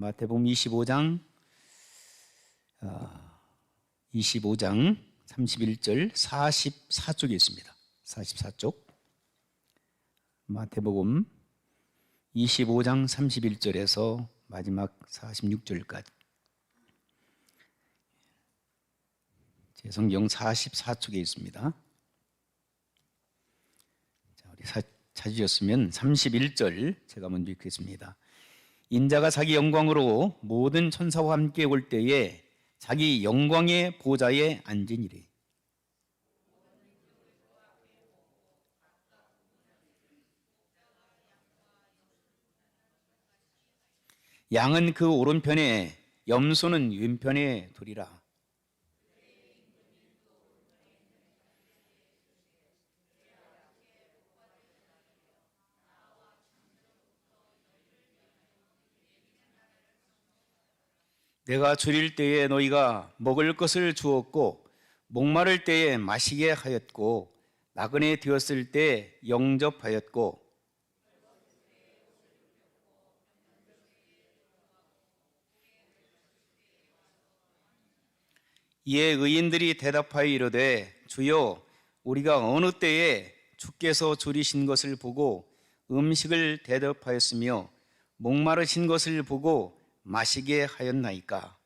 마태복음 25장 31절 44쪽에 있습니다. 44쪽. 마태복음 25장 31절에서 마지막 46절까지. 제 성경 44쪽에 있습니다. 자, 우리 찾으셨으면 31절 제가 먼저 읽겠습니다. 인자가 자기 영광으로 모든 천사와 함께 올 때에 자기 영광의 보좌에 앉으니라. 양은 그 오른편에, 염소는 왼편에 두리라. 내가 줄일 때에 너희가 먹을 것을 주었고, 목마를 때에 마시게 하였고, 나그네 되었을 때 영접하였고, 이에 의인들이 대답하여 이르되 주여, 우리가 어느 때에 주께서 줄이신 것을 보고 음식을 대접하였으며 목마르신 것을 보고 마시게 하였나이까?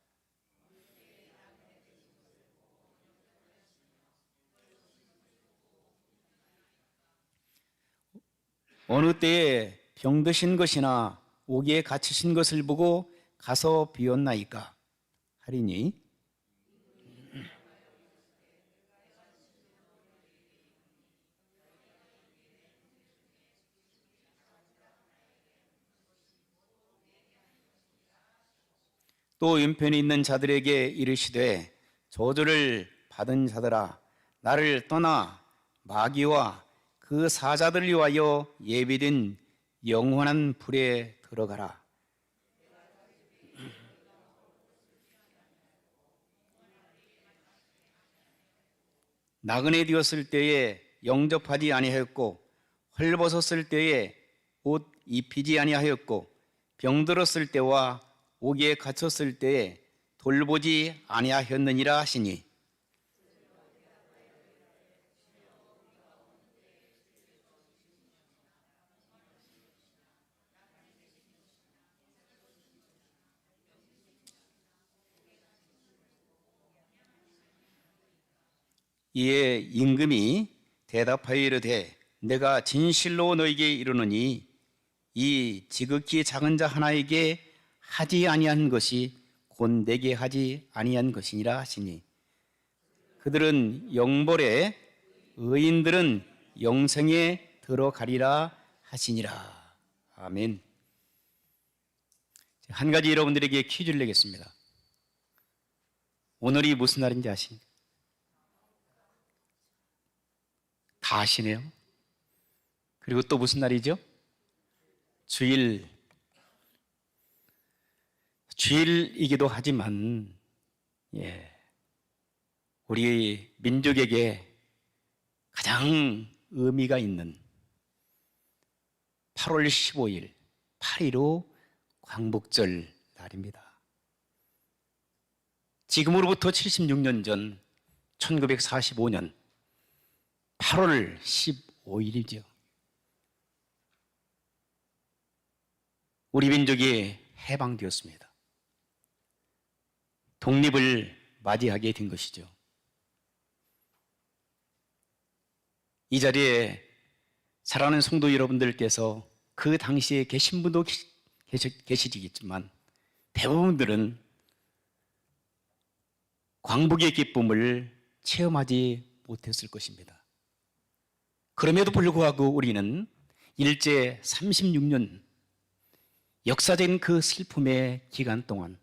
어느 때에 병드신 것이나 옥에 갇히신 것을 보고 가서 비었나이까? 하리니 또 왼편에 있는 자들에게 이르시되 저주를 받은 자들아, 나를 떠나 마귀와 그 사자들을 위하여 예비된 영원한 불에 들어가라. 나그네 되었을 때에 영접하지 아니하였고, 헐벗었을 때에 옷 입히지 아니하였고, 병들었을 때와 옥에 갇혔을 때에 돌보지 아니하였느니라 하시니, 이에 임금이 대답하여 이르되 내가 진실로 너에게 이르노니 이 지극히 작은 자 하나에게 하지 아니한 것이 곧 내게 하지 아니한 것이니라 하시니, 그들은 영벌에, 의인들은 영생에 들어가리라 하시니라. 아멘. 한 가지 여러분들에게 퀴즈를 내겠습니다. 오늘이 무슨 날인지 아십니까? 다 아시네요. 그리고 또 무슨 날이죠? 주일이기도 하지만, 우리 민족에게 가장 의미가 있는 8월 15일, 8.15 광복절 날입니다. 지금으로부터 76년 전 1945년 8월 15일이죠. 우리 민족이 해방되었습니다. 독립을 맞이하게 된 것이죠. 이 자리에 사랑하는 성도 여러분들께서 그 당시에 계신 분도 계시겠지만 대부분들은 광복의 기쁨을 체험하지 못했을 것입니다. 그럼에도 불구하고 우리는 일제 36년 역사적인 그 슬픔의 기간 동안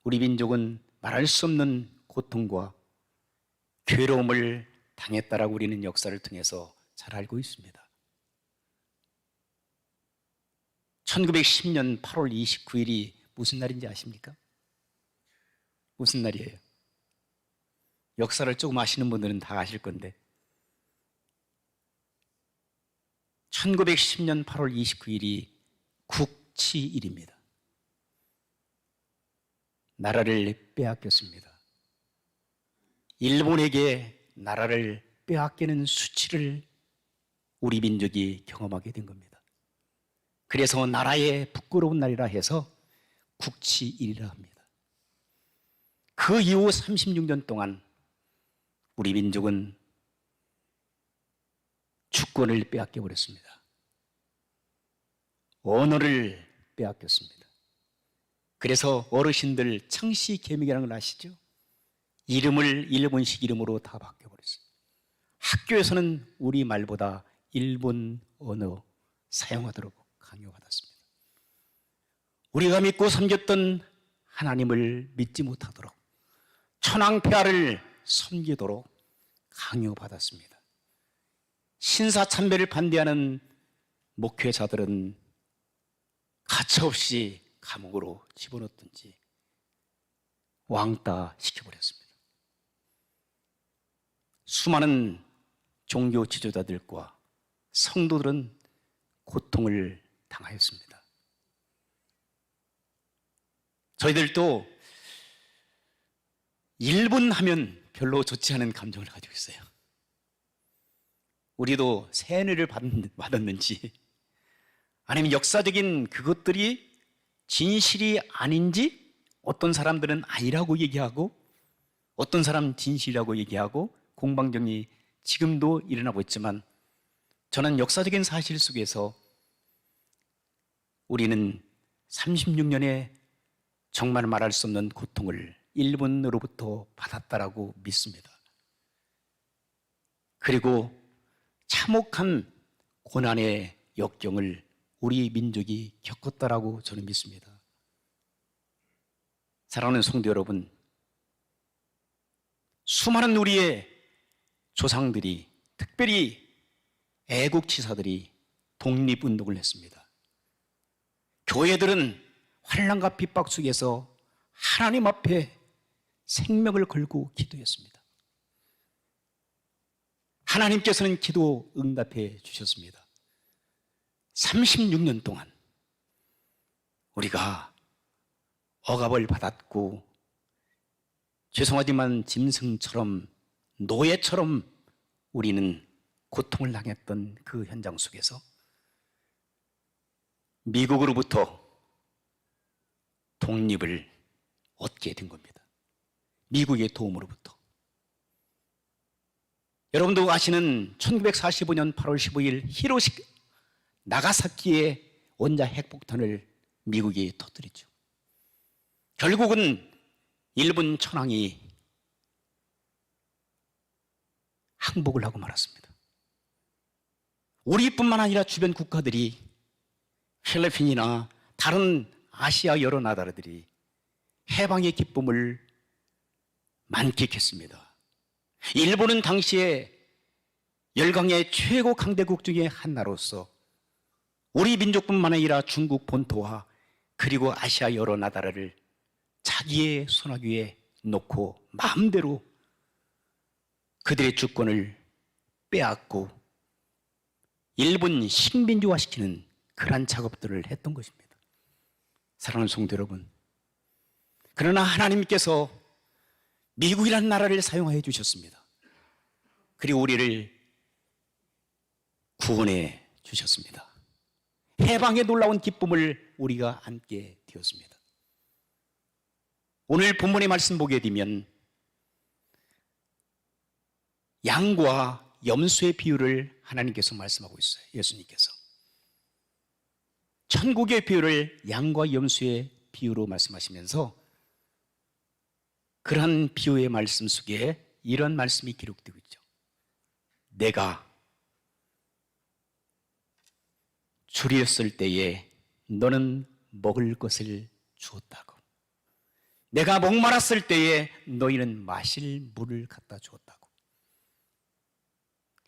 우리 민족은 말할 수 없는 고통과 괴로움을 당했다라고 우리는 역사를 통해서 잘 알고 있습니다. 1910년 8월 29일이 무슨 날인지 아십니까? 무슨 날이에요? 역사를 조금 아시는 분들은 다 아실 건데 1910년 8월 29일이 국치일입니다. 나라를 빼앗겼습니다. 일본에게 나라를 빼앗기는 수치를 우리 민족이 경험하게 된 겁니다. 그래서 나라의 부끄러운 날이라 해서 국치일이라 합니다. 그 이후 36년 동안 우리 민족은 주권을 빼앗겨 버렸습니다. 언어를 빼앗겼습니다. 그래서 어르신들 창씨 계명이라는 걸 아시죠? 이름을 일본식 이름으로 다 바뀌어버렸어요. 학교에서는 우리 말보다 일본 언어 사용하도록 강요받았습니다. 우리가 믿고 섬겼던 하나님을 믿지 못하도록 천황폐하를 섬기도록 강요받았습니다. 신사참배를 반대하는 목회자들은 가차없이 감옥으로 집어넣든지 왕따 시켜버렸습니다. 수많은 종교 지도자들과 성도들은 고통을 당하였습니다. 저희들도 일본 하면 별로 좋지 않은 감정을 가지고 있어요. 우리도 세뇌를 받았는지 아니면 역사적인 그것들이 진실이 아닌지 어떤 사람들은 아니라고 얘기하고 어떤 사람 진실이라고 얘기하고 공방정이 지금도 일어나고 있지만 저는 역사적인 사실 속에서 우리는 36년의 정말 말할 수 없는 고통을 일본으로부터 받았다라고 믿습니다. 그리고 참혹한 고난의 역경을 우리 민족이 겪었다라고 저는 믿습니다. 사랑하는 성도 여러분, 수많은 우리의 조상들이 특별히 애국지사들이 독립운동을 했습니다. 교회들은 환난과 핍박 속에서 하나님 앞에 생명을 걸고 기도했습니다. 하나님께서는 기도 응답해 주셨습니다. 36년 동안 우리가 억압을 받았고 죄송하지만 짐승처럼 노예처럼 우리는 고통을 당했던 그 현장 속에서 미국으로부터 독립을 얻게 된 겁니다. 미국의 도움으로부터. 여러분도 아시는 1945년 8월 15일 나가사키의 원자 핵폭탄을 미국이 터뜨리죠. 결국은 일본 천황이 항복을 하고 말았습니다. 우리뿐만 아니라 주변 국가들이 필리핀이나 다른 아시아 여러 나라들이 해방의 기쁨을 만끽했습니다. 일본은 당시에 열강의 최고 강대국 중에 하나로서 우리 민족뿐만 아니라 중국 본토와 그리고 아시아 여러 나라를 자기의 손아귀에 놓고 마음대로 그들의 주권을 빼앗고 일본 식민지화시키는 그러한 작업들을 했던 것입니다. 사랑하는 성도 여러분, 그러나 하나님께서 미국이라는 나라를 사용하여 주셨습니다. 그리고 우리를 구원해 주셨습니다. 해방의 놀라운 기쁨을 우리가 함께 되었습니다. 오늘 본문의 말씀 보게 되면 양과 염소의 비유를 하나님께서 말씀하고 있어요. 예수님께서 천국의 비유를 양과 염소의 비유로 말씀하시면서 그러한 비유의 말씀 속에 이런 말씀이 기록되고 있죠. 내가 줄였을 때에 너는 먹을 것을 주었다고, 내가 목말랐을 때에 너희는 마실 물을 갖다 주었다고,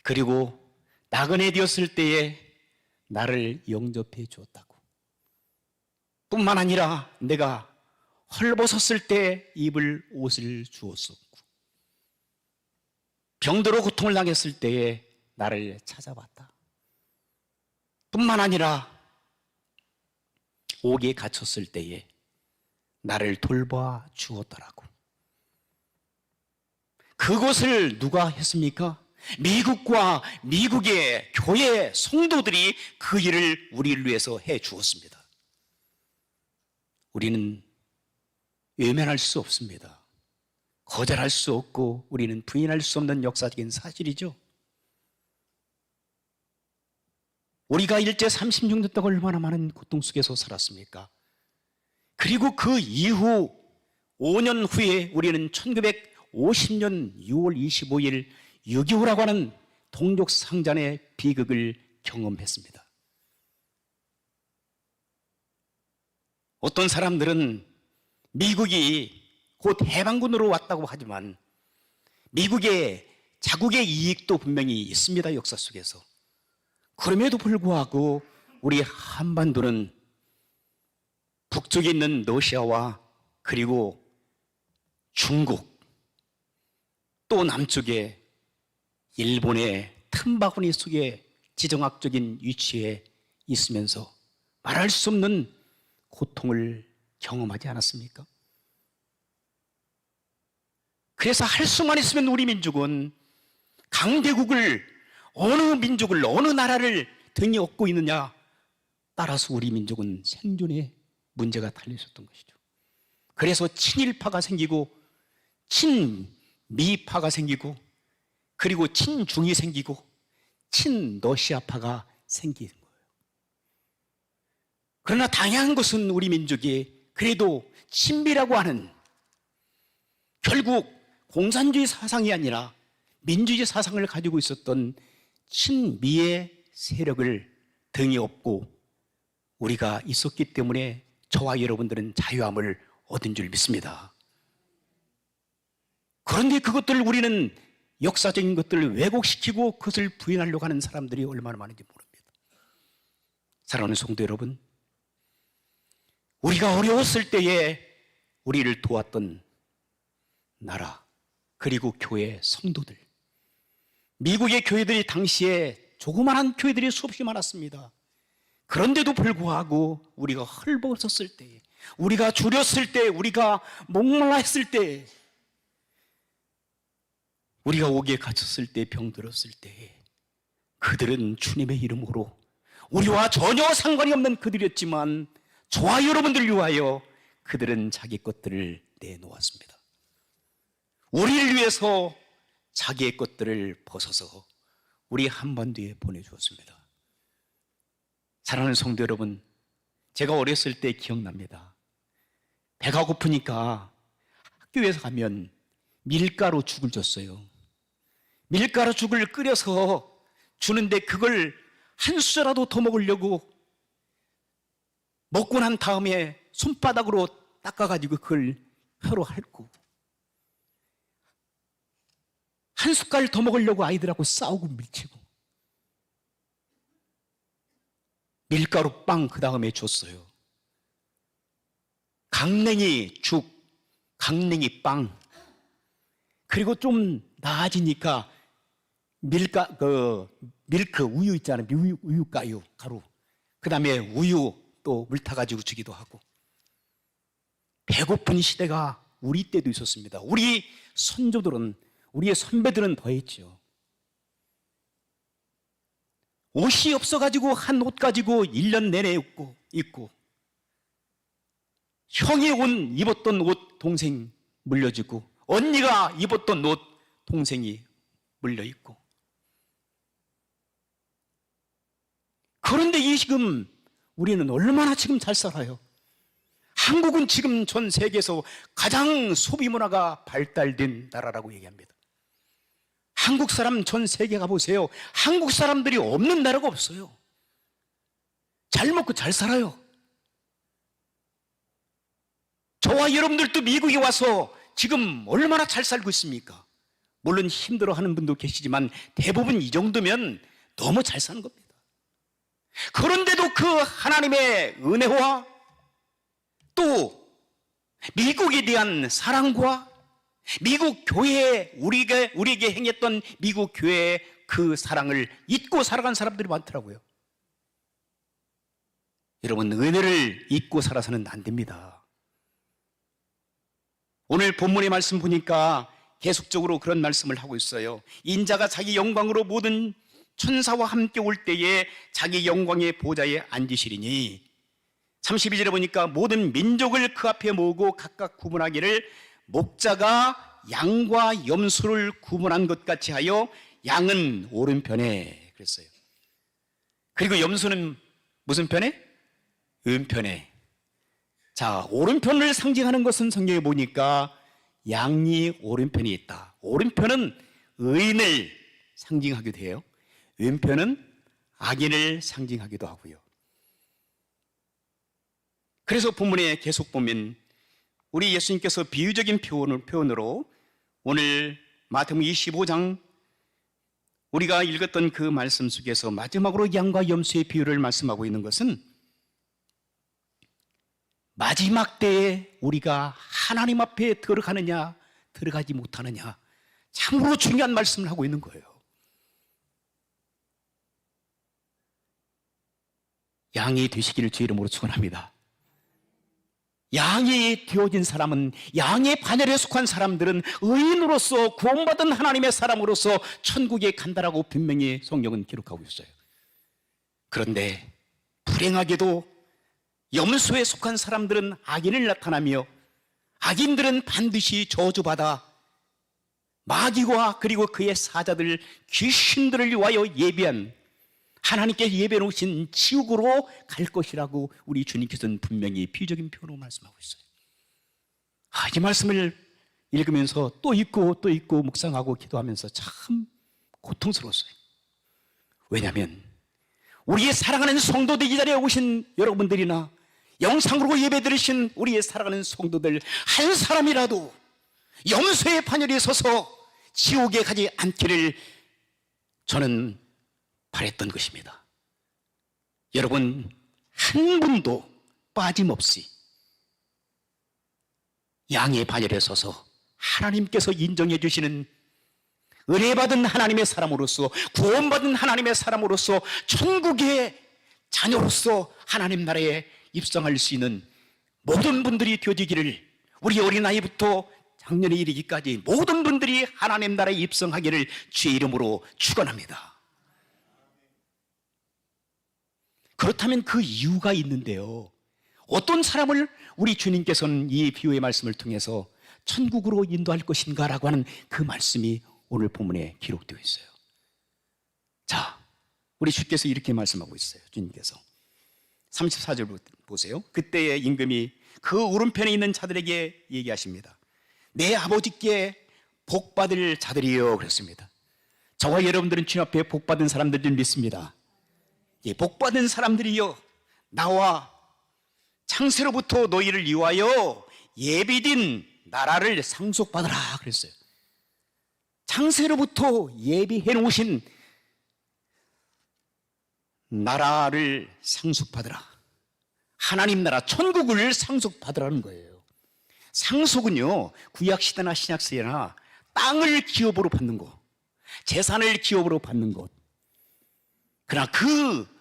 그리고 나그네 되었을 때에 나를 영접해 주었다고, 뿐만 아니라 내가 헐벗었을 때 입을 옷을 주었었고, 병들어 고통을 당했을 때에 나를 찾아봤다. 뿐만 아니라 옥에 갇혔을 때에 나를 돌봐 주었더라고. 그것을 누가 했습니까? 미국과 미국의 교회 성도들이 그 일을 우리를 위해서 해 주었습니다. 우리는 외면할 수 없습니다. 거절할 수 없고 우리는 부인할 수 없는 역사적인 사실이죠. 우리가 일제 36년 동안 얼마나 많은 고통 속에서 살았습니까? 그리고 그 이후 5년 후에 우리는 1950년 6월 25일 6.25라고 하는 동족상잔의 비극을 경험했습니다. 어떤 사람들은 미국이 곧 해방군으로 왔다고 하지만 미국의 자국의 이익도 분명히 있습니다. 역사 속에서. 그럼에도 불구하고 우리 한반도는 북쪽에 있는 러시아와 그리고 중국 또 남쪽에 일본의 틈바구니 속에 지정학적인 위치에 있으면서 말할 수 없는 고통을 경험하지 않았습니까? 그래서 할 수만 있으면 우리 민족은 강대국을 어느 민족을 어느 나라를 등에 업고 있느냐 따라서 우리 민족은 생존에 문제가 달려 있었던 것이죠. 그래서 친일파가 생기고 친미파가 생기고 그리고 친중이 생기고 친러시아파가 생기는 거예요. 그러나 당연한 것은 우리 민족이 그래도 친미라고 하는 결국 공산주의 사상이 아니라 민주주의 사상을 가지고 있었던 친미의 세력을 등에 업고 우리가 있었기 때문에 저와 여러분들은 자유함을 얻은 줄 믿습니다. 그런데 그것들을 우리는 역사적인 것들을 왜곡시키고 그것을 부인하려고 하는 사람들이 얼마나 많은지 모릅니다. 사랑하는 성도 여러분, 우리가 어려웠을 때에 우리를 도왔던 나라 그리고 교회 성도들, 미국의 교회들이 당시에 조그마한 교회들이 수없이 많았습니다. 그런데도 불구하고 우리가 헐벗었을 때, 우리가 줄였을 때, 우리가 목말라 했을 때, 우리가 옥에 갇혔을 때, 병들었을 때 그들은 주님의 이름으로 우리와 전혀 상관이 없는 그들이었지만 저와 여러분들을 위하여 그들은 자기 것들을 내놓았습니다. 우리를 위해서 자기의 것들을 벗어서 우리 한반도에 보내주었습니다. 사랑하는 성도 여러분, 제가 어렸을 때 기억납니다. 배가 고프니까 학교에서 가면 밀가루 죽을 줬어요. 밀가루 죽을 끓여서 주는데 그걸 한 숟가락도 더 먹으려고 먹고 난 다음에 손바닥으로 닦아가지고 그걸 혀로 핥고 한 숟갈 더 먹으려고 아이들하고 싸우고 밀치고 밀가루 빵 그 다음에 줬어요. 강냉이 죽, 강냉이 빵, 그리고 좀 나아지니까 밀크 우유 있잖아요. 우유 가루 가루. 그 다음에 우유 또 물 타가지고 주기도 하고. 배고픈 시대가 우리 때도 있었습니다. 우리 선조들은, 우리의 선배들은 더했죠. 옷이 없어가지고 한 옷 가지고 1년 내내 입고 형이 입었던 옷 동생 물려주고 언니가 입었던 옷 동생이 물려입고. 그런데 지금 우리는 얼마나 지금 잘 살아요. 한국은 지금 전 세계에서 가장 소비 문화가 발달된 나라라고 얘기합니다. 한국 사람 전 세계 가보세요. 한국 사람들이 없는 나라가 없어요. 잘 먹고 잘 살아요. 저와 여러분들도 미국에 와서 지금 얼마나 잘 살고 있습니까? 물론 힘들어하는 분도 계시지만 대부분 이 정도면 너무 잘 사는 겁니다. 그런데도 그 하나님의 은혜와 또 미국에 대한 사랑과 미국 교회에 우리에게 행했던 미국 교회의 그 사랑을 잊고 살아간 사람들이 많더라고요. 여러분, 은혜를 잊고 살아서는 안 됩니다. 오늘 본문의 말씀 보니까 계속적으로 그런 말씀을 하고 있어요. 인자가 자기 영광으로 모든 천사와 함께 올 때에 자기 영광의 보좌에 앉으시리니, 32절에 보니까 모든 민족을 그 앞에 모으고 각각 구분하기를 목자가 양과 염소를 구분한 것 같이 하여 양은 오른편에 그랬어요. 그리고 염소는 무슨 편에? 왼편에. 자, 오른편을 상징하는 것은 성경에 보니까 양이 오른편에 있다. 오른편은 의인을 상징하기도 해요. 왼편은 악인을 상징하기도 하고요. 그래서 본문에 계속 보면 우리 예수님께서 비유적인 표현으로 오늘 마태복음 25장 우리가 읽었던 그 말씀 속에서 마지막으로 양과 염소의 비유를 말씀하고 있는 것은 마지막 때에 우리가 하나님 앞에 들어가느냐 들어가지 못하느냐, 참으로 중요한 말씀을 하고 있는 거예요. 양이 되시기를 주 이름으로 축원합니다. 양이 되어진 사람은, 양의 반열에 속한 사람들은 의인으로서 구원받은 하나님의 사람으로서 천국에 간다라고 분명히 성경은 기록하고 있어요. 그런데 불행하게도 염소에 속한 사람들은 악인을 나타나며, 악인들은 반드시 저주받아 마귀와 그리고 그의 사자들 귀신들을 위하여 예비한, 하나님께 예배해 놓으신 지옥으로 갈 것이라고 우리 주님께서는 분명히 비유적인 표현으로 말씀하고 있어요. 이 말씀을 읽으면서 또 읽고 또 읽고 묵상하고 기도하면서 참 고통스러웠어요. 왜냐하면 우리의 사랑하는 성도들, 이 자리에 오신 여러분들이나 영상으로 예배 드리신 우리의 사랑하는 성도들 한 사람이라도 염소의 반열에 서서 지옥에 가지 않기를 저는 바랬던 것입니다. 여러분, 한 분도 빠짐없이 양의 반열에 서서 하나님께서 인정해 주시는 은혜받은 하나님의 사람으로서, 구원받은 하나님의 사람으로서, 천국의 자녀로서 하나님 나라에 입성할 수 있는 모든 분들이 되어지기를, 우리 어린아이부터 작년에 이르기까지 모든 분들이 하나님 나라에 입성하기를 주의 이름으로 축원합니다. 그렇다면 그 이유가 있는데요, 어떤 사람을 우리 주님께서는 이 비유의 말씀을 통해서 천국으로 인도할 것인가 라고 하는 그 말씀이 오늘 본문에 기록되어 있어요. 자, 우리 주께서 이렇게 말씀하고 있어요. 주님께서 34절 보세요. 그때의 임금이 그 오른편에 있는 자들에게 얘기하십니다. 내 아버지께 복받을 자들이요 그랬습니다. 저와 여러분들은 주님 앞에 복받은 사람들 줄 믿습니다. 이 복받은 사람들이요, 나와 창세로부터 너희를 위하여 예비된 나라를 상속받으라 그랬어요. 창세로부터 예비해 놓으신 나라를 상속받으라. 하나님 나라 천국을 상속받으라는 거예요. 상속은요, 구약시대나 신약시대나 땅을 기업으로 받는 것, 재산을 기업으로 받는 것, 그러나 그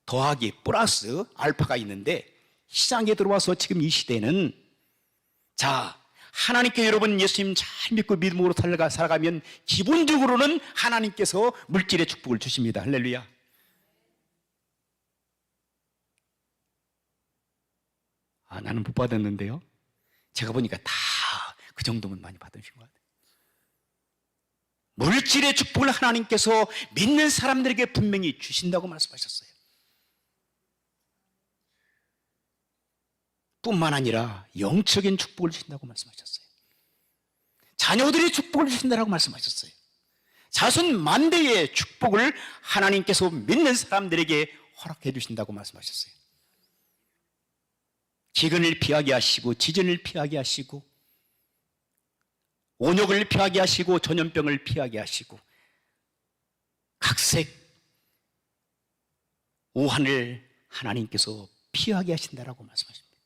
더하기 플러스 알파가 있는데, 시장에 들어와서 지금 이 시대는, 자, 하나님께 여러분 예수님 잘 믿고 믿음으로 살아가면 기본적으로는 하나님께서 물질의 축복을 주십니다. 할렐루야. 나는 못 받았는데요, 제가 보니까 다 그 정도면 많이 받으신 것 같아요. 물질의 축복을 하나님께서 믿는 사람들에게 분명히 주신다고 말씀하셨어요. 뿐만 아니라 영적인 축복을 주신다고 말씀하셨어요. 자녀들의 축복을 주신다고 말씀하셨어요. 자손 만대의 축복을 하나님께서 믿는 사람들에게 허락해 주신다고 말씀하셨어요. 기근을 피하게 하시고, 지진을 피하게 하시고, 온역을 피하게 하시고, 전염병을 피하게 하시고, 각색 오한을 하나님께서 피하게 하신다라고 말씀하십니다.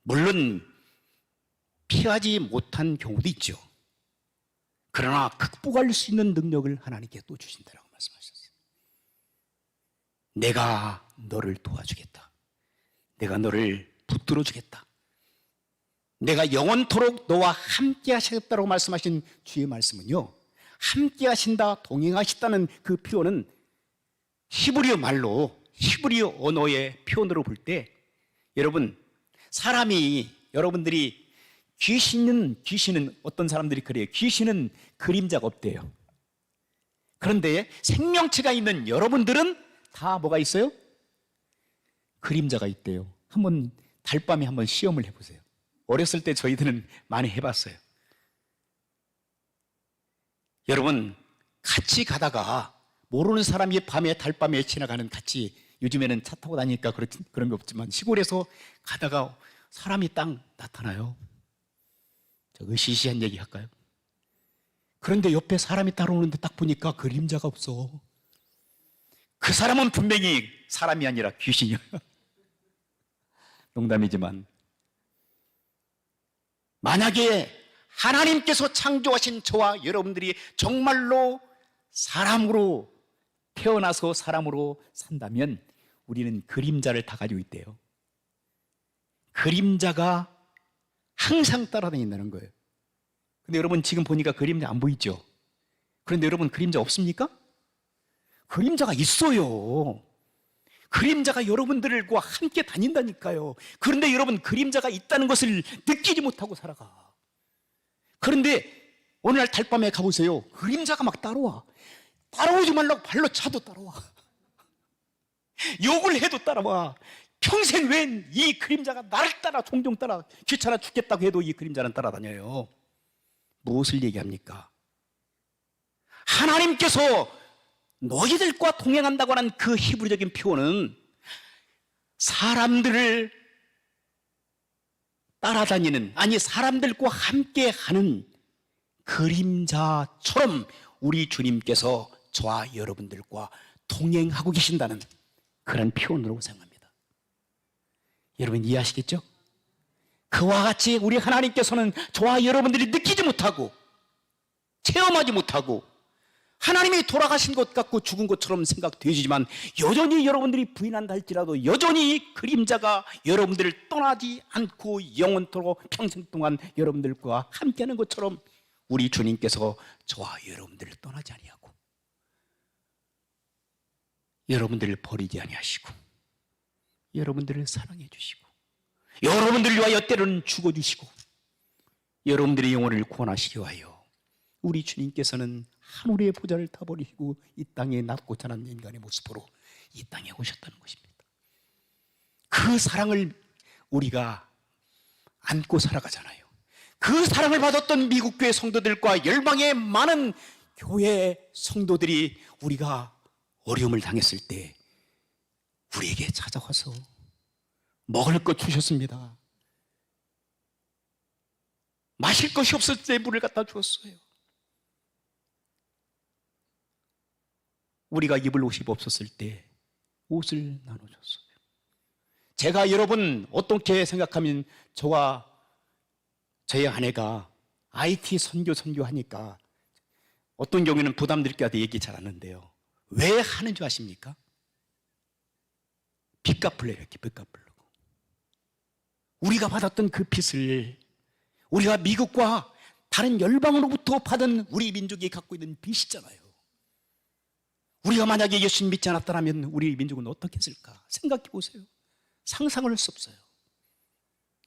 물론 피하지 못한 경우도 있죠. 그러나 극복할 수 있는 능력을 하나님께 또 주신다라고 말씀하셨어요. 내가 너를 도와주겠다. 내가 너를 붙들어 주겠다. 내가 영원토록 너와 함께 하시겠다고 말씀하신 주의 말씀은요, 함께 하신다, 동행하시다는 그 표현은 히브리어 말로, 히브리어 언어의 표현으로 볼 때, 여러분, 사람이, 여러분들이 귀신은 어떤 사람들이 그래요. 귀신은 그림자가 없대요. 그런데 생명체가 있는 여러분들은 다 뭐가 있어요? 그림자가 있대요. 한번 달밤에 한번 시험을 해보세요. 어렸을 때 저희들은 많이 해봤어요. 여러분, 같이 가다가 모르는 사람이 밤에 달밤에 지나가는, 같이, 요즘에는 차 타고 다니니까 그런 게 없지만 시골에서 가다가 사람이 딱 나타나요. 저 으시시한 얘기 할까요? 그런데 옆에 사람이 따라오는데 딱 보니까 그림자가 없어. 그 사람은 분명히 사람이 아니라 귀신이야. 농담이지만, 만약에 하나님께서 창조하신 저와 여러분들이 정말로 사람으로 태어나서 사람으로 산다면 우리는 그림자를 다 가지고 있대요. 그림자가 항상 따라다닌다는 거예요. 근데 여러분, 지금 보니까 그림자 안 보이죠? 그런데 여러분, 그림자 없습니까? 그림자가 있어요. 그림자가 여러분들과 함께 다닌다니까요. 그런데 여러분, 그림자가 있다는 것을 느끼지 못하고 살아가. 그런데 어느 날 달밤에 가보세요. 그림자가 막 따라와. 따라오지 말라고 발로 차도 따라와. 욕을 해도 따라와. 평생 웬 이 그림자가 나를 따라, 종종 따라, 귀찮아 죽겠다고 해도 이 그림자는 따라다녀요. 무엇을 얘기합니까? 하나님께서 너희들과 동행한다고 하는 그 히브리적인 표현은 사람들을 따라다니는, 아니 사람들과 함께하는 그림자처럼 우리 주님께서 저와 여러분들과 동행하고 계신다는 그런 표현으로 생각합니다. 여러분 이해하시겠죠? 그와 같이 우리 하나님께서는 저와 여러분들이 느끼지 못하고 체험하지 못하고 하나님이 돌아가신 것 같고 죽은 것처럼 생각되지만 여전히 여러분들이 부인한다 할지라도 여전히 그림자가 여러분들을 떠나지 않고 영원토록 평생 동안 여러분들과 함께하는 것처럼 우리 주님께서 저와 여러분들을 떠나지 아니하고 여러분들을 버리지 아니하시고 여러분들을 사랑해 주시고 여러분들을 위하여 때로는 죽어주시고 여러분들의 영혼을 구원하시기 위하여 우리 주님께서는 하늘의 보좌를 타버리시고 이 땅에 낮고 자란 인간의 모습으로 이 땅에 오셨다는 것입니다. 그 사랑을 우리가 안고 살아가잖아요. 그 사랑을 받았던 미국 교회 성도들과 열방의 많은 교회 성도들이 우리가 어려움을 당했을 때 우리에게 찾아와서 먹을 것 주셨습니다. 마실 것이 없을 때 물을 갖다 주었어요. 우리가 입을 옷이 없었을 때 옷을 나눠줬어요. 제가 여러분 어떻게 생각하면 저와 저희 아내가 IT 선교하니까 어떤 경우에는 부담드릴까 얘기 잘 하는데요. 왜 하는 줄 아십니까? 빚 갚으려고 이렇게 빚 갚으려고. 우리가 받았던 그 빚을 우리가 미국과 다른 열방으로부터 받은 우리 민족이 갖고 있는 빚이잖아요. 우리가 만약에 예수님 믿지 않았다면 우리 민족은 어떻게 했을까? 생각해 보세요. 상상을 할 수 없어요.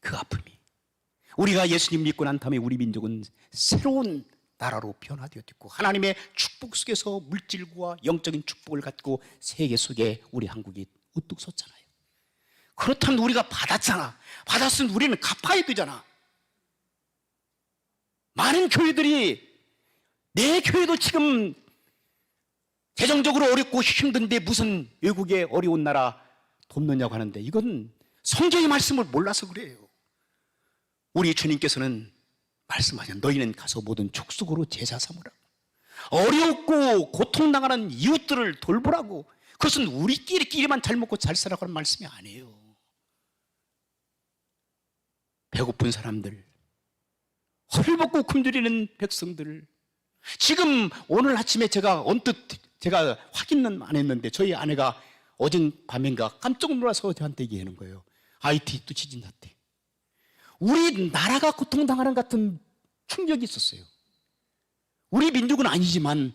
그 아픔이. 우리가 예수님 믿고 난 다음에 우리 민족은 새로운 나라로 변화되었고 하나님의 축복 속에서 물질과 영적인 축복을 갖고 세계 속에 우리 한국이 우뚝 섰잖아요. 그렇다면 우리가 받았잖아. 받았으면 우리는 갚아야 되잖아. 많은 교회들이 내 교회도 지금 재정적으로 어렵고 힘든데 무슨 외국의 어려운 나라 돕느냐고 하는데 이건 성경의 말씀을 몰라서 그래요. 우리 주님께서는 말씀하신 너희는 가서 모든 족속으로 제자 삼으라고. 어렵고 고통당하는 이웃들을 돌보라고. 그것은 우리끼리만 잘 먹고 잘 살라고 하는 말씀이 아니에요. 배고픈 사람들, 헐벗고 굶주리는 백성들. 지금 오늘 아침에 제가 언뜻 제가 확인은 안 했는데 저희 아내가 어젯밤인가 깜짝 놀라서 저한테 얘기하는 거예요. IT 또 지진 났대. 우리나라가 고통당하는 같은 충격이 있었어요. 우리 민족은 아니지만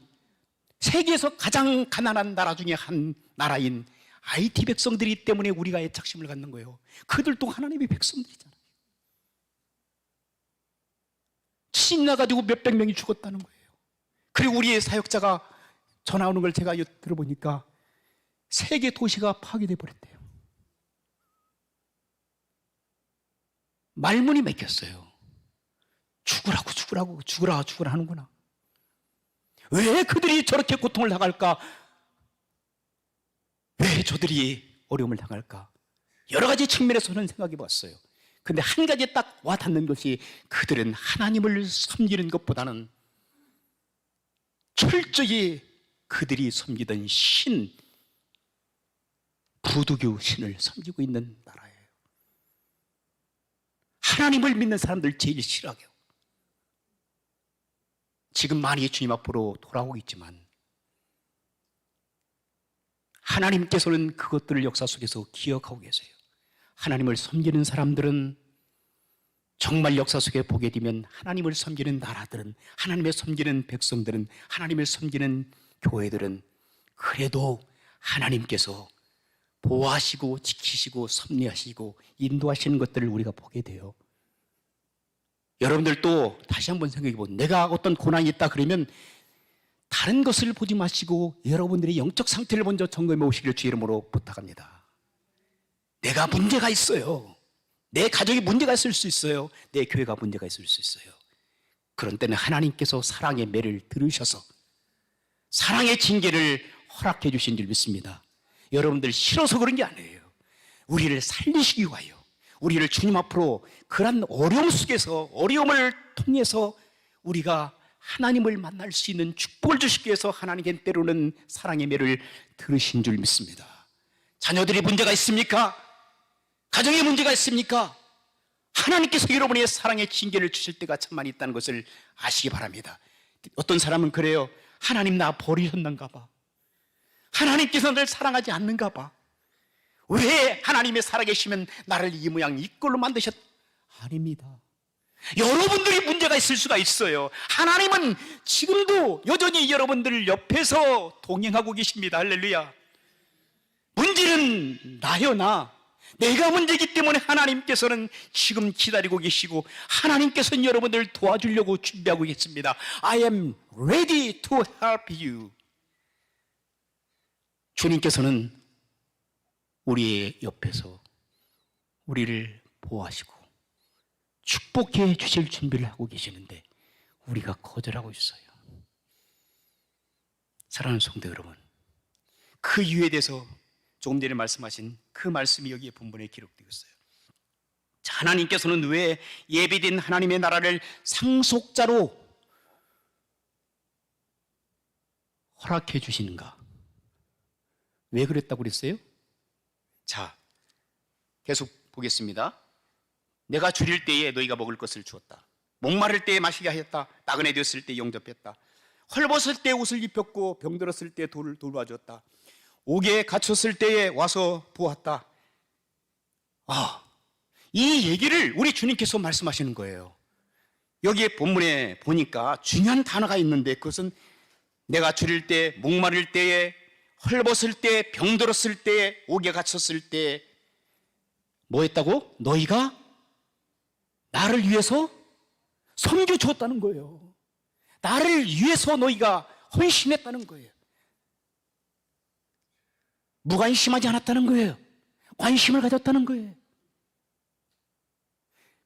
세계에서 가장 가난한 나라 중에 한 나라인 IT 백성들이 때문에 우리가 애착심을 갖는 거예요. 그들도 하나님의 백성들이잖아요. 침 나가지고 몇백 명이 죽었다는 거예요. 그리고 우리의 사역자가 전화 오는 걸 제가 들어보니까 세계 도시가 파괴돼 버렸대요. 말문이 맺혔어요. 죽으라 하는구나. 왜 그들이 저렇게 고통을 당할까? 왜 저들이 어려움을 당할까? 여러 가지 측면에서는 생각해 봤어요. 근데 한 가지 딱 와닿는 것이 그들은 하나님을 섬기는 것보다는 철저히 그들이 섬기던 신, 부두교 신을 섬기고 있는 나라예요. 하나님을 믿는 사람들 제일 싫어해요. 지금 많이 주님 앞으로 돌아오고 있지만 하나님께서는 그것들을 역사 속에서 기억하고 계세요. 하나님을 섬기는 사람들은 정말 역사 속에 보게 되면 하나님을 섬기는 나라들은, 하나님을 섬기는 백성들은, 하나님을 섬기는 교회들은 그래도 하나님께서 보호하시고 지키시고 섭리하시고 인도하시는 것들을 우리가 보게 돼요. 여러분들도 다시 한번 생각해 보세요. 내가 어떤 고난이 있다 그러면 다른 것을 보지 마시고 여러분들의 영적 상태를 먼저 점검해 오시기를 주 이름으로 부탁합니다. 내가 문제가 있어요. 내 가족이 문제가 있을 수 있어요. 내 교회가 문제가 있을 수 있어요. 그런 때는 하나님께서 사랑의 매를 들으셔서 사랑의 징계를 허락해 주신 줄 믿습니다. 여러분들 싫어서 그런 게 아니에요. 우리를 살리시기 위하여, 우리를 주님 앞으로 그런 어려움 속에서, 어려움을 통해서 우리가 하나님을 만날 수 있는 축복을 주시기 위해서 하나님께 때로는 사랑의 매를 들으신 줄 믿습니다. 자녀들이 문제가 있습니까? 가정에 문제가 있습니까? 하나님께서 여러분의 사랑의 징계를 주실 때가 참 많이 있다는 것을 아시기 바랍니다. 어떤 사람은 그래요. 하나님 나 버리셨는가 봐. 하나님께서 날 사랑하지 않는가 봐. 왜 하나님의 살아계시면 나를 이 모양 이 꼴로 만드셨? 아닙니다. 여러분들이 문제가 있을 수가 있어요. 하나님은 지금도 여전히 여러분들 옆에서 동행하고 계십니다. 할렐루야. 문제는 나요, 나. 내가 문제이기 때문에 하나님께서는 지금 기다리고 계시고 하나님께서는 여러분들을 도와주려고 준비하고 계십니다. I am ready to help you. 주님께서는 우리의 옆에서 우리를 보호하시고 축복해 주실 준비를 하고 계시는데 우리가 거절하고 있어요. 사랑하는 성도 여러분, 그 이유에 대해서 조금 전에 말씀하신 그 말씀이 여기에 본문에 기록되어 있어요. 자, 하나님께서는 왜 예비된 하나님의 나라를 상속자로 허락해 주시는가? 왜 그랬다고 그랬어요? 자, 계속 보겠습니다. 내가 줄일 때에 너희가 먹을 것을 주었다. 목마를 때에 마시게 하였다. 나그네 되었을 때 영접했다. 헐벗을 때 옷을 입혔고 병들었을 때 돌봐주었다. 옥에 갇혔을 때에 와서 보았다. 이 얘기를 우리 주님께서 말씀하시는 거예요. 여기에 본문에 보니까 중요한 단어가 있는데 그것은 내가 줄일 때, 목마를 때에, 헐벗을 때, 병들었을 때, 옥에 갇혔을 때 뭐 했다고? 너희가 나를 위해서 섬겨주었다는 거예요. 나를 위해서 너희가 헌신했다는 거예요. 무관심하지 않았다는 거예요. 관심을 가졌다는 거예요.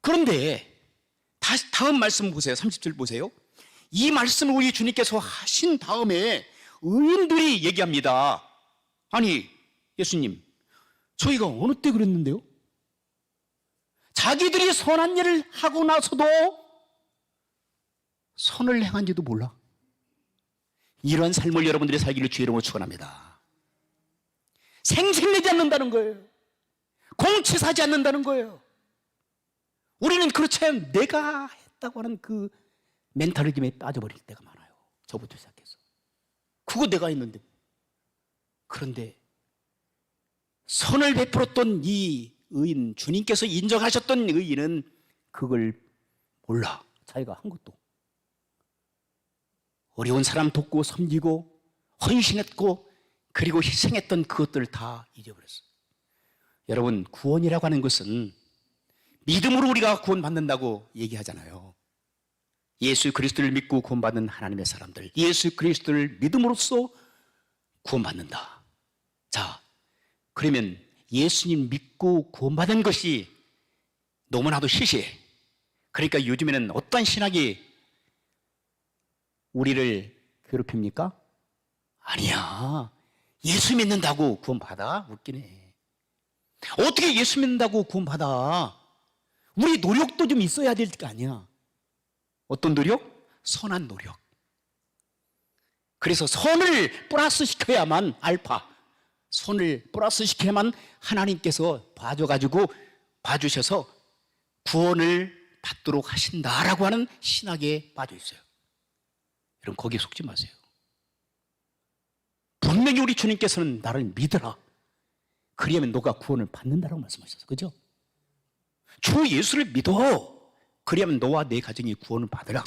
그런데 다음 말씀 보세요. 30절 보세요. 이 말씀을 우리 주님께서 하신 다음에 의인들이 얘기합니다. 아니 예수님, 저희가 어느 때 그랬는데요? 자기들이 선한 일을 하고 나서도 선을 행한지도 몰라. 이런 삶을 여러분들이 살기를 주의 이름으로 축원합니다. 생색내지 않는다는 거예요. 공치사지 않는다는 거예요. 우리는 그렇지 않으면 내가 했다고 하는 그 멘탈리즘에 빠져버릴 때가 많아요. 저부터 시작해서. 그거 내가 했는데. 그런데 선을 베풀었던 이 의인, 주님께서 인정하셨던 의인은 그걸 몰라. 자기가 한 것도. 어려운 사람 돕고 섬기고 헌신했고 그리고 희생했던 그것들을 다 잊어버렸어요. 여러분, 구원이라고 하는 것은 믿음으로 우리가 구원받는다고 얘기하잖아요. 예수 그리스도를 믿고 구원받는 하나님의 사람들, 예수 그리스도를 믿음으로써 구원받는다. 자, 그러면 예수님 믿고 구원받은 것이 너무나도 시시해. 그러니까 요즘에는 어떤 신학이 우리를 괴롭힙니까? 아니야. 예수 믿는다고 구원받아? 웃기네. 어떻게 예수 믿는다고 구원받아? 우리 노력도 좀 있어야 될 거 아니야. 어떤 노력? 선한 노력. 그래서 선을 플러스 시켜야만 알파, 선을 플러스 시켜야만 하나님께서 봐주셔서 구원을 받도록 하신다라고 하는 신학에 빠져 있어요. 여러분, 거기에 속지 마세요. 분명히 우리 주님께서는 나를 믿어라. 그리하면 너가 구원을 받는다라고 말씀하셨어요. 그죠? 주 예수를 믿어. 그리하면 너와 내 가정이 구원을 받으라.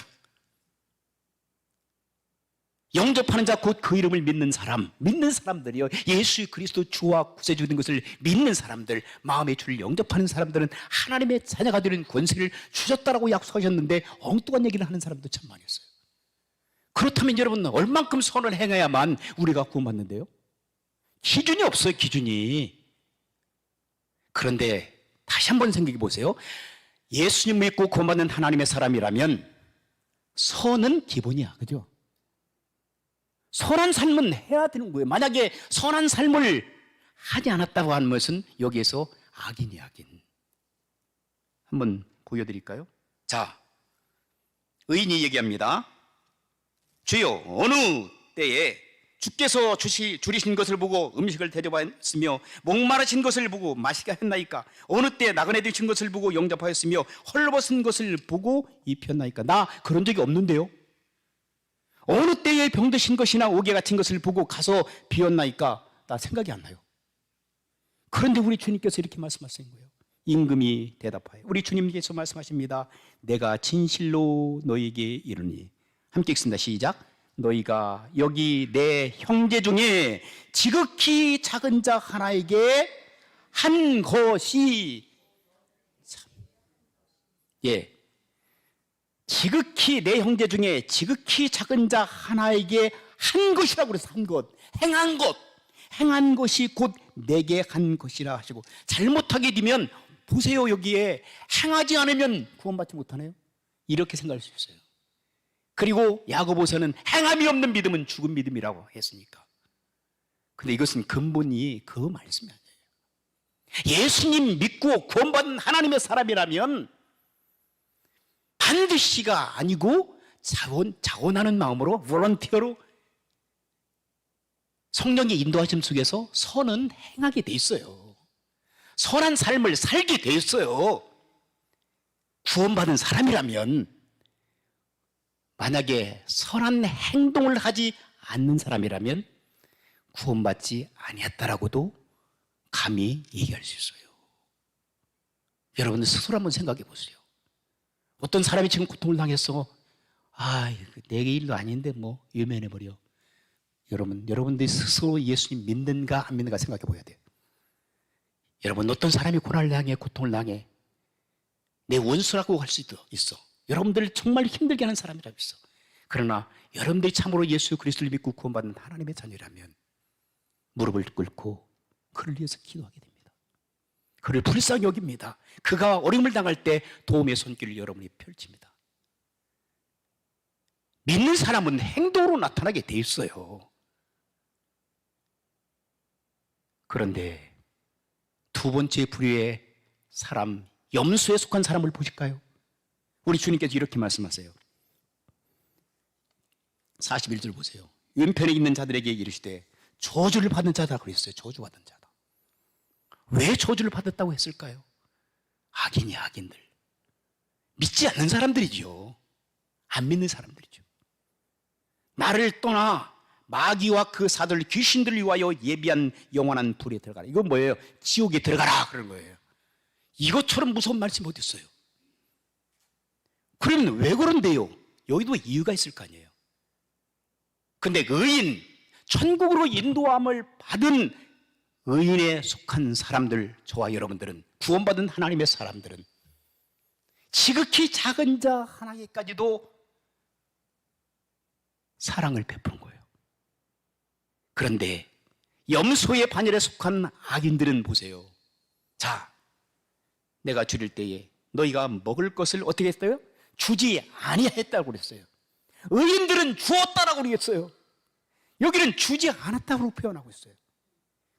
영접하는 자 곧 그 이름을 믿는 사람들이요, 예수 그리스도 주와 구세주 된 것을 믿는 사람들, 마음의 주를 영접하는 사람들은 하나님의 자녀가 되는 권세를 주셨다라고 약속하셨는데 엉뚱한 얘기를 하는 사람도 참 많이 있어요. 그렇다면 여러분, 얼만큼 선을 행해야만 우리가 구원받는데요? 기준이 없어요, 기준이. 그런데 다시 한번 생각해 보세요. 예수님 믿고 구원받는 하나님의 사람이라면 선은 기본이야, 그죠? 선한 삶은 해야 되는 거예요. 만약에 선한 삶을 하지 않았다고 하는 것은 여기에서 악인이 악인. 한번 보여드릴까요? 자, 의인이 얘기합니다. 주여, 어느 때에 주께서 줄이신 것을 보고 음식을 대접하였으며 목마르신 것을 보고 마시게 했나이까? 어느 때에 나그네 되신 것을 보고 영접하였으며 헐벗은 것을 보고 입혔나이까? 나 그런 적이 없는데요. 어느 때에 병드신 것이나 옥에 갇힌 것을 보고 가서 비었나이까? 나 생각이 안 나요. 그런데 우리 주님께서 이렇게 말씀하신 거예요. 임금이 대답하여, 우리 주님께서 말씀하십니다. 내가 진실로 너에게 이르니, 함께 읽습니다. 시작. 너희가 여기 내 형제 중에 지극히 작은 자 하나에게 한 것이, 지극히 내 형제 중에 지극히 작은 자 하나에게 한 것이라고 그래서 한 것, 행한 것이 곧 내게 한 것이라 하시고, 잘못하게 되면 보세요, 여기에 행하지 않으면 구원받지 못하네요. 이렇게 생각할 수 있어요. 그리고 야고보서는 행함이 없는 믿음은 죽은 믿음이라고 했으니까. 근데 이것은 근본이 그 말씀이 아니에요. 예수님 믿고 구원받은 하나님의 사람이라면 반드시가 아니고 자원하는 마음으로, 볼런티어로 성령의 인도하심 속에서 선은 행하게 돼 있어요. 선한 삶을 살게 돼 있어요. 구원받은 사람이라면, 만약에 선한 행동을 하지 않는 사람이라면 구원받지 아니했다라고도 감히 얘기할 수 있어요. 여러분 스스로 한번 생각해 보세요. 어떤 사람이 지금 고통을 당했어. 내 일도 아닌데 뭐 외면해버려. 여러분들이 스스로 예수님 믿는가 안 믿는가 생각해 보아야 돼요. 여러분, 어떤 사람이 고난을 당해, 고통을 당해, 내 원수라고 할 수도 있어. 여러분들 정말 힘들게 하는 사람이라고 있어. 그러나 여러분들이 참으로 예수 그리스도를 믿고 구원받는 하나님의 자녀라면 무릎을 꿇고 그를 위해서 기도하게 됩니다. 그를 불쌍히 여깁니다. 그가 어려움을 당할 때 도움의 손길을 여러분이 펼칩니다. 믿는 사람은 행동으로 나타나게 돼 있어요. 그런데 두 번째 부류의 사람, 염소에 속한 사람을 보실까요? 우리 주님께서 이렇게 말씀하세요. 41절 보세요. 왼편에 있는 자들에게 이르시되 저주를 받는 자다 그랬어요. 저주받은 자다. 왜 저주를 받았다고 했을까요? 악인이 악인들. 믿지 않는 사람들이죠. 안 믿는 사람들이죠. 나를 떠나 마귀와 그 사들, 귀신들을 위하여 예비한 영원한 불에 들어가라. 이건 뭐예요? 지옥에 들어가라 그런 거예요. 이것처럼 무서운 말씀이 어디 있어요? 여기는 왜 그런데요? 여기도 이유가 있을 거 아니에요. 근데 의인, 천국으로 인도함을 받은 의인에 속한 사람들, 저와 여러분들은, 구원받은 하나님의 사람들은 지극히 작은 자 하나에게까지도 사랑을 베푸는 거예요. 그런데 염소의 반열에 속한 악인들은 보세요. 자, 내가 줄일 때에 너희가 먹을 것을 어떻게 했어요? 주지 아니했다고 그랬어요. 의인들은 주었다라고 그랬어요. 여기는 주지 않았다고 표현하고 있어요.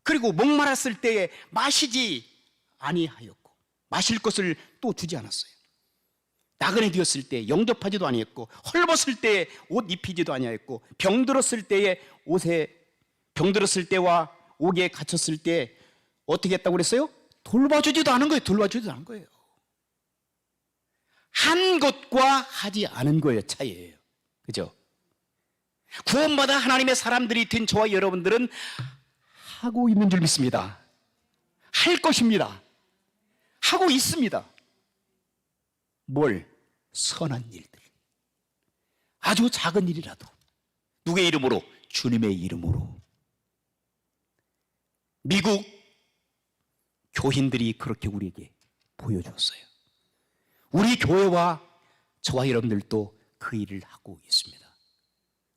그리고 목말랐을 때에 마시지 아니하였고 마실 것을 또 주지 않았어요. 나그네 되었을 때 영접하지도 아니했고 헐벗을 때에 옷 입히지도 아니하였고 병들었을 때에 병들었을 때와 옥에 갇혔을 때 어떻게 했다고 그랬어요? 돌봐주지도 않은 거예요. 돌봐주지도 않은 거예요. 한 것과 하지 않은 거예요. 차이예요. 그죠? 구원받아 하나님의 사람들이 된 저와 여러분들은 하고 있는 줄 믿습니다. 할 것입니다. 하고 있습니다. 뭘? 선한 일들. 아주 작은 일이라도 누구의 이름으로? 주님의 이름으로. 미국 교인들이 그렇게 우리에게 보여주었어요. 우리 교회와 저와 여러분들도 그 일을 하고 있습니다.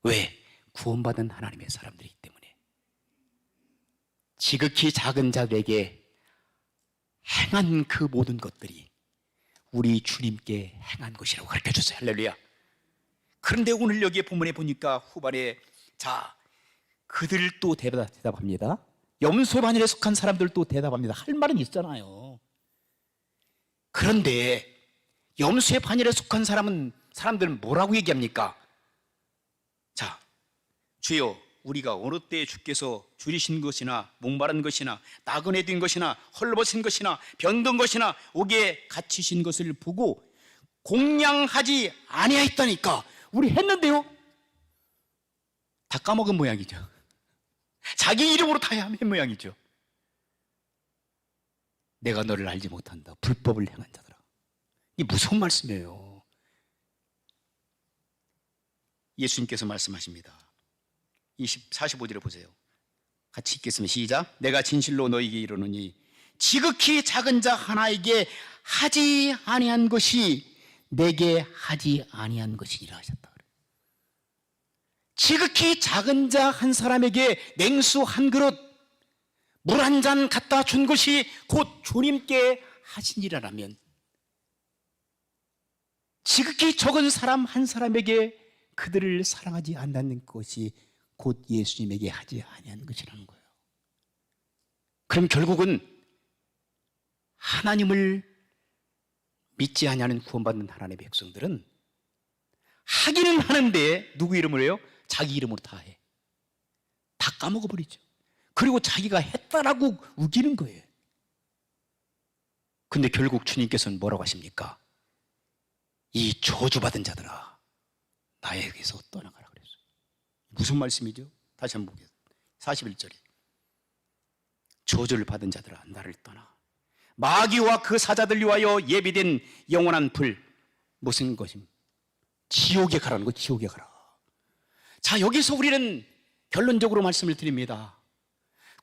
왜? 구원받은 하나님의 사람들이기 때문에. 지극히 작은 자들에게 행한 그 모든 것들이 우리 주님께 행한 것이라고 가르쳐줬어요. 할렐루야. 그런데 오늘 여기에 본문에 보니까 후반에 자, 그들도 대답합니다. 염소 반열에 속한 사람들도 대답합니다. 할 말은 있잖아요. 그런데 염소의 반열에 속한 사람들은 뭐라고 얘기합니까? 자, 주여, 우리가 어느 때에 주께서 줄이신 것이나 목마른 것이나 나그네 된 것이나 헐벗은 것이나 병든 것이나 옥에 갇히신 것을 보고 공양하지 아니하였다니까. 우리 했는데요? 다 까먹은 모양이죠. 자기 이름으로 다 한 모양이죠. 내가 너를 알지 못한다. 불법을 행한 자들아. 이 무서운 말씀이에요. 예수님께서 말씀하십니다. 45절에 보세요. 같이 읽겠습니다. 시작. 내가 진실로 너희에게 이르노니 지극히 작은 자 하나에게 하지 아니한 것이 내게 하지 아니한 것이니라 하셨다. 지극히 작은 자 한 사람에게 냉수 한 그릇, 물 한 잔 갖다 준 것이 곧 주님께 하신 일이라면 지극히 적은 사람 한 사람에게 그들을 사랑하지 않는 것이 곧 예수님에게 하지 아니한 것이라는 거예요. 그럼 결국은 하나님을 믿지 아니하는 구원받는 하나님의 백성들은 하기는 하는데 누구 이름으로 해요? 자기 이름으로 다 해. 다 까먹어버리죠. 그리고 자기가 했다라고 우기는 거예요. 근데 결국 주님께서는 뭐라고 하십니까? 이 저주받은 자들아, 나에게서 떠나가라 그랬어요. 무슨 말씀이죠? 다시 한번 보겠습니다. 41절에 저주를 받은 자들아, 나를 떠나 마귀와 그 사자들 위하여 예비된 영원한 불, 무슨 것입니까? 지옥에 가라는 거. 지옥에 가라. 자, 여기서 우리는 결론적으로 말씀을 드립니다.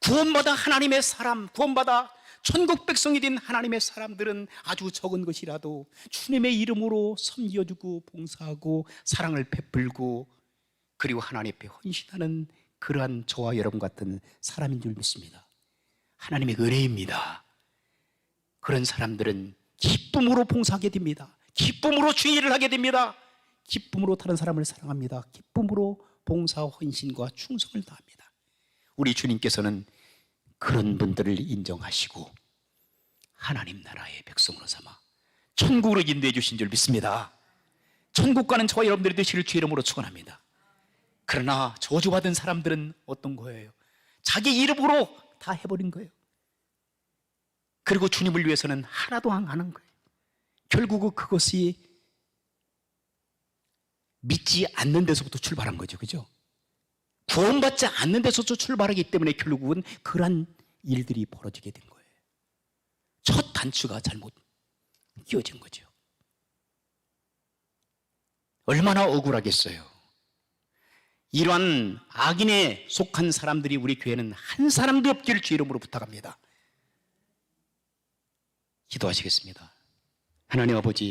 구원받아 하나님의 사람, 구원받아 천국 백성이 된 하나님의 사람들은 아주 적은 것이라도 주님의 이름으로 섬겨주고 봉사하고 사랑을 베풀고 그리고 하나님 앞에 헌신하는 그러한 저와 여러분 같은 사람인 줄 믿습니다. 하나님의 은혜입니다. 그런 사람들은 기쁨으로 봉사하게 됩니다. 기쁨으로 주의 일을 하게 됩니다. 기쁨으로 다른 사람을 사랑합니다. 기쁨으로 봉사와 헌신과 충성을 다합니다. 우리 주님께서는 그런 분들을 인정하시고 하나님 나라의 백성으로 삼아 천국으로 인도해 주신 줄 믿습니다. 천국 가는 저와 여러분들이 되시길 주의 이름으로 축원합니다. 그러나 저주받은 사람들은 어떤 거예요? 자기 이름으로 다 해버린 거예요. 그리고 주님을 위해서는 하나도 안 하는 거예요. 결국은 그것이 믿지 않는 데서부터 출발한 거죠. 그죠? 구원받지 않는 데서부터 출발하기 때문에 결국은 그러한 일들이 벌어지게 된 거예요. 첫 단추가 잘못 끼워진 거죠. 얼마나 억울하겠어요. 이러한 악인에 속한 사람들이 우리 교회는 한 사람도 없기를 주 이름으로 부탁합니다. 기도하시겠습니다. 하나님 아버지,